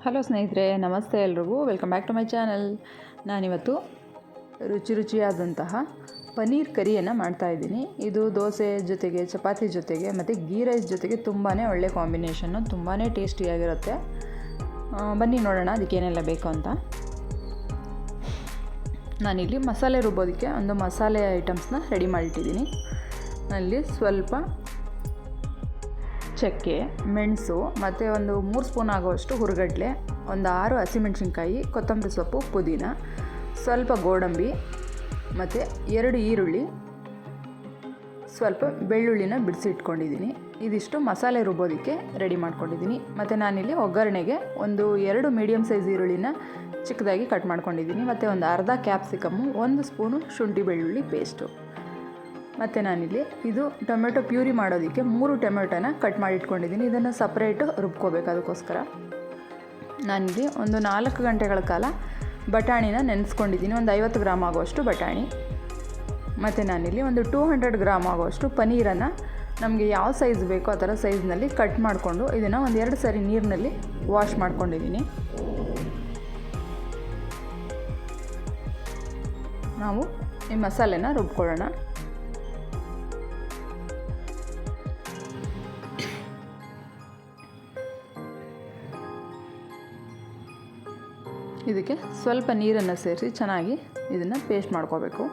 Hello ಸ್ನೇಹಿತರೆ, ನಮಸ್ತೆ ಎಲ್ರಿಗೂ. Welcome back to my channel. ನಾನಿವತ್ತು ರುಚಿಯಾದಂತಹ ಪನ್ನೀರ್ ಕರಿಯನ್ನು ಮಾಡ್ತಾಯಿದ್ದೀನಿ. ಇದು ದೋಸೆ ಜೊತೆಗೆ, ಚಪಾತಿ ಜೊತೆಗೆ ಮತ್ತು ಗೀ ರೈಸ್ ಜೊತೆಗೆ ತುಂಬಾ ಒಳ್ಳೆ ಕಾಂಬಿನೇಷನ್ನು, ತುಂಬಾ ಟೇಸ್ಟಿಯಾಗಿರುತ್ತೆ. ಬನ್ನಿ ನೋಡೋಣ ಅದಕ್ಕೇನೆಲ್ಲ ಬೇಕು ಅಂತ. ನಾನಿಲ್ಲಿ ಮಸಾಲೆ ರುಬ್ಬೋದಕ್ಕೆ ಒಂದು ಮಸಾಲೆ ಐಟಮ್ಸ್ನ ರೆಡಿ ಮಾಡಿಟ್ಟಿದ್ದೀನಿ. ಅಲ್ಲಿ ಸ್ವಲ್ಪ ಚಕ್ಕೆ, ಮೆಣಸು ಮತ್ತು ಒಂದು 3 ಸ್ಪೂನ್ ಆಗುವಷ್ಟು ಹುರಿಗಡಲೆ, ಒಂದು 6 ಹಸಿಮೆಣಸಿನ್ಕಾಯಿ, ಕೊತ್ತಂಬರಿ ಸೊಪ್ಪು, ಪುದೀನ, ಸ್ವಲ್ಪ ಗೋಡಂಬಿ ಮತ್ತು 2 ಈರುಳ್ಳಿ, ಸ್ವಲ್ಪ ಬೆಳ್ಳುಳ್ಳಿನ ಬಿಡಿಸಿ ಇಟ್ಕೊಂಡಿದ್ದೀನಿ. ಇದಿಷ್ಟು ಮಸಾಲೆ ರುಬ್ಬೋದಕ್ಕೆ ರೆಡಿ ಮಾಡ್ಕೊಂಡಿದ್ದೀನಿ. ಮತ್ತು ನಾನಿಲ್ಲಿ ಒಗ್ಗರಣೆಗೆ ಒಂದು 2 ಮೀಡಿಯಮ್ ಸೈಜ್ ಈರುಳ್ಳಿನ ಚಿಕ್ಕದಾಗಿ ಕಟ್ ಮಾಡ್ಕೊಂಡಿದ್ದೀನಿ. ಮತ್ತು ಒಂದು ಅರ್ಧ ಕ್ಯಾಪ್ಸಿಕಮ್ಮು, 1 ಸ್ಪೂನು ಶುಂಠಿ ಬೆಳ್ಳುಳ್ಳಿ ಪೇಸ್ಟು. ಮತ್ತು ನಾನಿಲ್ಲಿ ಇದು ಟೊಮೆಟೊ ಪ್ಯೂರಿ ಮಾಡೋದಕ್ಕೆ 3 ಟೊಮೆಟೊನ ಕಟ್ ಮಾಡಿ ಇಟ್ಕೊಂಡಿದ್ದೀನಿ. ಇದನ್ನು ಸಪ್ರೇಟು ರುಬ್ಕೋಬೇಕು. ಅದಕ್ಕೋಸ್ಕರ ನಾನಿಲ್ಲಿ ಒಂದು 4 ಗಂಟೆಗಳ ಕಾಲ ಬಟಾಣಿನ ನೆನೆಸ್ಕೊಂಡಿದ್ದೀನಿ. ಒಂದು 50 ಗ್ರಾಮ್ ಆಗುವಷ್ಟು ಬಟಾಣಿ. ಮತ್ತು ನಾನಿಲ್ಲಿ ಒಂದು 200 ಗ್ರಾಮ್ ಆಗುವಷ್ಟು ಪನ್ನೀರನ್ನು ನಮಗೆ ಯಾವ ಸೈಜ್ ಬೇಕೋ ಆ ಥರ ಸೈಜ್ನಲ್ಲಿ ಕಟ್ ಮಾಡಿಕೊಂಡು ಇದನ್ನು ಒಂದು 2 ಸರಿ ನೀರಿನಲ್ಲಿ ವಾಶ್ ಮಾಡ್ಕೊಂಡಿದ್ದೀನಿ. ನಾವು ಈ ಮಸಾಲೆನ ರುಬ್ಕೊಳ್ಳೋಣ. ಇದಕ್ಕೆ ಸ್ವಲ್ಪ ನೀರನ್ನು ಸೇರಿಸಿ ಚೆನ್ನಾಗಿ ಇದನ್ನು ಪೇಸ್ಟ್ ಮಾಡ್ಕೋಬೇಕು.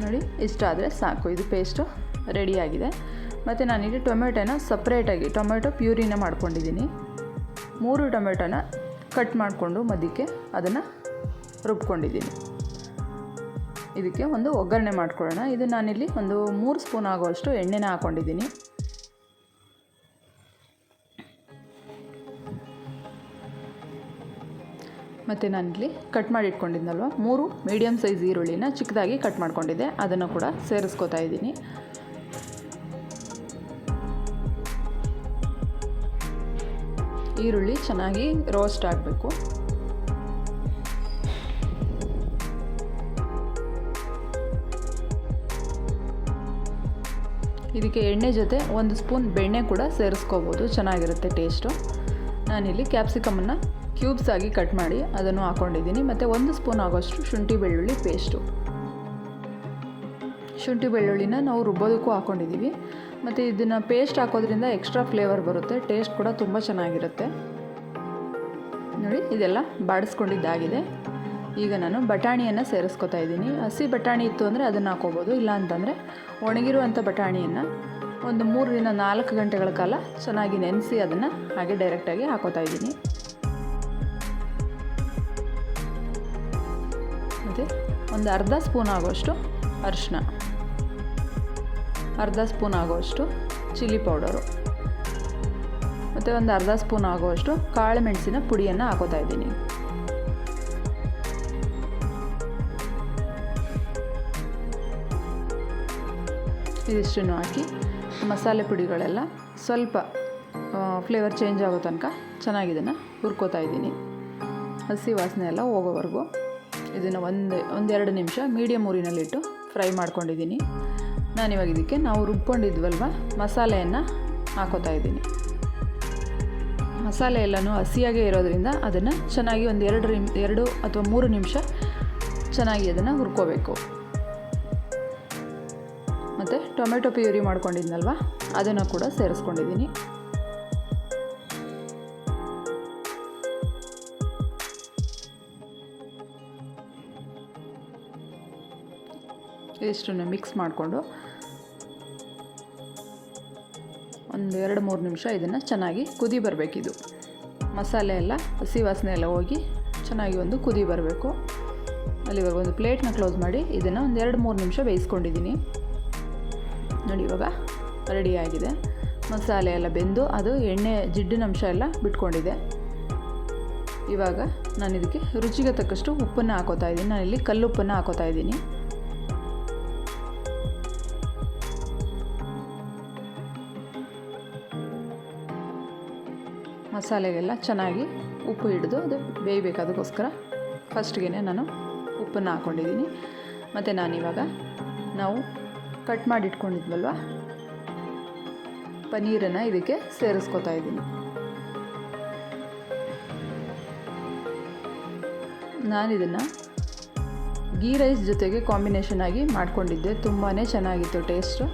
ನೋಡಿ, ಇಷ್ಟಾದರೆ ಸಾಕು. ಇದು ಪೇಸ್ಟು ರೆಡಿಯಾಗಿದೆ. ಮತ್ತು ನಾನಿಲ್ಲಿ ಟೊಮೆಟೊನ ಸಪ್ರೇಟಾಗಿ ಟೊಮೆಟೊ ಪ್ಯೂರಿನ ಮಾಡ್ಕೊಂಡಿದ್ದೀನಿ. 3 ಟೊಮೆಟೊನ ಕಟ್ ಮಾಡಿಕೊಂಡು ಮಧ್ಯಕ್ಕೆ ಅದನ್ನು ರುಬ್ಕೊಂಡಿದ್ದೀನಿ. ಇದಕ್ಕೆ ಒಂದು ಒಗ್ಗರಣೆ ಮಾಡ್ಕೊಳ್ಳೋಣ. ಇದು ನಾನಿಲ್ಲಿ ಒಂದು 3 ಸ್ಪೂನ್ ಆಗುವಷ್ಟು ಎಣ್ಣೆನ ಹಾಕ್ಕೊಂಡಿದ್ದೀನಿ. ಮತ್ತು ನಾನಿಲ್ಲಿ ಕಟ್ ಮಾಡಿ ಇಟ್ಕೊಂಡಿದ್ನಲ್ವ 3 ಮೀಡಿಯಮ್ ಸೈಜ್ ಈರುಳ್ಳಿನ ಚಿಕ್ಕದಾಗಿ ಕಟ್ ಮಾಡ್ಕೊಂಡಿದ್ದೆ, ಅದನ್ನು ಕೂಡ ಸೇರಿಸ್ಕೊತಾ ಇದ್ದೀನಿ. ಈರುಳ್ಳಿ ಚೆನ್ನಾಗಿ ರೋಸ್ಟ್ ಆಗಬೇಕು. ಇದಕ್ಕೆ ಎಣ್ಣೆ ಜೊತೆ 1 ಸ್ಪೂನ್ ಬೆಣ್ಣೆ ಕೂಡ ಸೇರಿಸ್ಕೋಬೋದು, ಚೆನ್ನಾಗಿರುತ್ತೆ ಟೇಸ್ಟು. ನಾನಿಲ್ಲಿ ಕ್ಯಾಪ್ಸಿಕಮನ್ನು ಕ್ಯೂಬ್ಸ್ ಆಗಿ ಕಟ್ ಮಾಡಿ ಅದನ್ನು ಹಾಕ್ಕೊಂಡಿದ್ದೀನಿ. ಮತ್ತು 1 ಸ್ಪೂನ್ ಆಗೋಷ್ಟು ಶುಂಠಿ ಬೆಳ್ಳುಳ್ಳಿ ಪೇಸ್ಟು. ಶುಂಠಿ ಬೆಳ್ಳುಳ್ಳಿನ ನಾವು ರುಬ್ಬೋದಕ್ಕೂ ಹಾಕ್ಕೊಂಡಿದ್ದೀವಿ. ಮತ್ತು ಇದನ್ನು ಪೇಸ್ಟ್ ಹಾಕೋದ್ರಿಂದ ಎಕ್ಸ್ಟ್ರಾ ಫ್ಲೇವರ್ ಬರುತ್ತೆ, ಟೇಸ್ಟ್ ಕೂಡ ತುಂಬ ಚೆನ್ನಾಗಿರುತ್ತೆ. ನೋಡಿ, ಇದೆಲ್ಲ ಬಾಡಿಸ್ಕೊಂಡಿದ್ದಾಗಿದೆ. ಈಗ ನಾನು ಬಟಾಣಿಯನ್ನು ಸೇರಿಸ್ಕೊತಾ ಇದ್ದೀನಿ. ಹಸಿ ಬಟಾಣಿ ಇತ್ತು ಅಂದರೆ ಅದನ್ನು ಹಾಕೋಬೋದು, ಇಲ್ಲ ಅಂತಂದರೆ ಒಣಗಿರುವಂಥ ಬಟಾಣಿಯನ್ನು ಒಂದು 3 ರಿಂದ 4 ಗಂಟೆಗಳ ಕಾಲ ಚೆನ್ನಾಗಿ ನೆನೆಸಿ ಅದನ್ನು ಹಾಗೆ ಡೈರೆಕ್ಟಾಗಿ ಹಾಕೋತಾ ಇದ್ದೀನಿ. ಮತ್ತು ಒಂದು ಅರ್ಧ ಸ್ಪೂನ್ ಆಗೋಷ್ಟು ಅರಿಶಿನ, ಅರ್ಧ ಸ್ಪೂನ್ ಆಗೋಷ್ಟು ಚಿಲ್ಲಿ ಪೌಡರು, ಮತ್ತು ಒಂದು ಅರ್ಧ ಸ್ಪೂನ್ ಆಗುವಷ್ಟು ಕಾಳು ಮೆಣಸಿನ ಪುಡಿಯನ್ನು ಹಾಕೋತಾ ಇದ್ದೀನಿ. ಇದಿಷ್ಟನ್ನು ಹಾಕಿ ಮಸಾಲೆ ಪುಡಿಗಳೆಲ್ಲ ಸ್ವಲ್ಪ ಫ್ಲೇವರ್ ಚೇಂಜ್ ಆಗೋ ತನಕ ಚೆನ್ನಾಗಿ ಇದನ್ನು ಹುರ್ಕೋತಾ ಇದ್ದೀನಿ. ಹಸಿ ವಾಸನೆ ಎಲ್ಲ ಹೋಗೋವರೆಗೂ ಇದನ್ನು ಒಂದೆರಡು ನಿಮಿಷ ಮೀಡಿಯಮ್ ಊರಿನಲ್ಲಿಟ್ಟು ಫ್ರೈ ಮಾಡ್ಕೊಂಡಿದ್ದೀನಿ. ನಾನಿವಾಗ ಇದಕ್ಕೆ ನಾವು ರುಬ್ಕೊಂಡಿದ್ವಲ್ವ ಮಸಾಲೆಯನ್ನು ಹಾಕೋತಾ ಇದ್ದೀನಿ. ಮಸಾಲೆ ಎಲ್ಲನೂ ಹಸಿಯಾಗೇ ಇರೋದ್ರಿಂದ ಅದನ್ನು ಚೆನ್ನಾಗಿ ಒಂದು 2 ಅಥವಾ 3 ನಿಮಿಷ ಚೆನ್ನಾಗಿ ಅದನ್ನು ಹುರ್ಕೋಬೇಕು. ಮತ್ತು ಟೊಮೆಟೊ ಪ್ಯೂರಿ ಮಾಡ್ಕೊಂಡಿದ್ನಲ್ವ ಅದನ್ನು ಕೂಡ ಸೇರಿಸ್ಕೊಂಡಿದ್ದೀನಿ. ಇಷ್ಟನ್ನು ಮಿಕ್ಸ್ ಮಾಡಿಕೊಂಡು ಒಂದು 2-3 ನಿಮಿಷ ಇದನ್ನು ಚೆನ್ನಾಗಿ ಕುದಿ ಬರಬೇಕಿದು. ಮಸಾಲೆ ಎಲ್ಲ ಹಸಿ ವಾಸನೆ ಎಲ್ಲ ಹೋಗಿ ಚೆನ್ನಾಗಿ ಒಂದು ಕುದಿ ಬರಬೇಕು. ಅಲ್ಲಿವರೆಗೂ ಒಂದು ಪ್ಲೇಟ್ನ ಕ್ಲೋಸ್ ಮಾಡಿ ಇದನ್ನು ಒಂದು 2-3 ನಿಮಿಷ ಬೇಯಿಸ್ಕೊಂಡಿದ್ದೀನಿ. ನೋಡಿ, ಇವಾಗ ರೆಡಿಯಾಗಿದೆ. ಮಸಾಲೆ ಎಲ್ಲ ಬೆಂದು ಅದು ಎಣ್ಣೆ ಜಿಡ್ಡಿನ ಅಂಶ ಎಲ್ಲ ಬಿಟ್ಕೊಂಡಿದೆ. ಇವಾಗ ನಾನು ಇದಕ್ಕೆ ರುಚಿಗೆ ತಕ್ಕಷ್ಟು ಉಪ್ಪನ್ನು ಹಾಕೋತಾ ಇದ್ದೀನಿ. ನಾನಿಲ್ಲಿ ಕಲ್ಲುಪ್ಪನ್ನು ಹಾಕೋತಾ ಇದ್ದೀನಿ. ಮಸಾಲೆಗೆಲ್ಲ ಚೆನ್ನಾಗಿ ಉಪ್ಪು ಹಿಡಿದು ಅದು ಬೇಯಬೇಕು. ಅದಕ್ಕೋಸ್ಕರ ಫಸ್ಟ್ಗೆ ನಾನು ಉಪ್ಪನ್ನು ಹಾಕ್ಕೊಂಡಿದ್ದೀನಿ. ಮತ್ತು ನಾನಿವಾಗ ನಾವು ಕಟ್ ಮಾಡಿ ಇಟ್ಕೊಂಡಿದ್ವಲ್ವ ಪನ್ನೀರನ್ನು ಇದಕ್ಕೆ ಸೇರಿಸ್ಕೊತಾ ಇದ್ದೀನಿ. ನಾನಿದನ್ನು ಗೀ ರೈಸ್ ಜೊತೆಗೆ ಕಾಂಬಿನೇಷನ್ ಆಗಿ ಮಾಡ್ಕೊಂಡಿದ್ದೆ. ತುಂಬಾ ಚೆನ್ನಾಗಿತ್ತು ಟೇಸ್ಟು.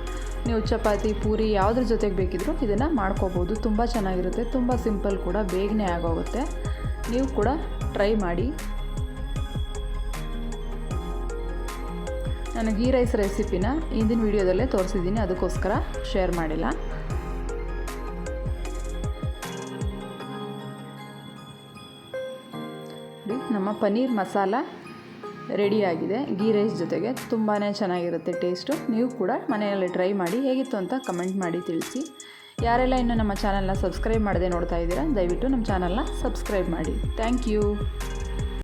ನೀವು ಚಪಾತಿ ಪೂರಿ ಯಾವುದ್ರ ಜೊತೆಗೆ ಬೇಕಿದ್ರೂ ಇದನ್ನು ಮಾಡ್ಕೋಬೋದು. ತುಂಬ ಚೆನ್ನಾಗಿರುತ್ತೆ, ತುಂಬ ಸಿಂಪಲ್ ಕೂಡ, ಬೇಗನೆ ಆಗೋಗುತ್ತೆ. ನೀವು ಕೂಡ ಟ್ರೈ ಮಾಡಿ. ನಾನು ಗೀ ರೈಸ್ ರೆಸಿಪಿನ ಹಿಂದಿನ ವೀಡಿಯೋದಲ್ಲೇ ತೋರಿಸಿದ್ದೀನಿ, ಅದಕ್ಕೋಸ್ಕರ ಶೇರ್ ಮಾಡಿಲ್ಲ. ನಮ್ಮ ಪನ್ನೀರ್ ಮಸಾಲ ರೆಡಿಯಾಗಿದೆ. ಗೀ ರೈಸ್ ಜೊತೆಗೆ ತುಂಬಾ ಚೆನ್ನಾಗಿರುತ್ತೆ ಟೇಸ್ಟು. ನೀವು ಕೂಡ ಮನೆಯಲ್ಲಿ ಟ್ರೈ ಮಾಡಿ, ಹೇಗಿತ್ತು ಅಂತ ಕಮೆಂಟ್ ಮಾಡಿ ತಿಳಿಸಿ. ಯಾರೆಲ್ಲ ಇನ್ನೂ ನಮ್ಮ ಚಾನಲ್ನ ಸಬ್ಸ್ಕ್ರೈಬ್ ಮಾಡದೆ ನೋಡ್ತಾ ಇದ್ದೀರಾ, ದಯವಿಟ್ಟು ನಮ್ಮ ಚಾನಲ್ನ ಸಬ್ಸ್ಕ್ರೈಬ್ ಮಾಡಿ. Thank you.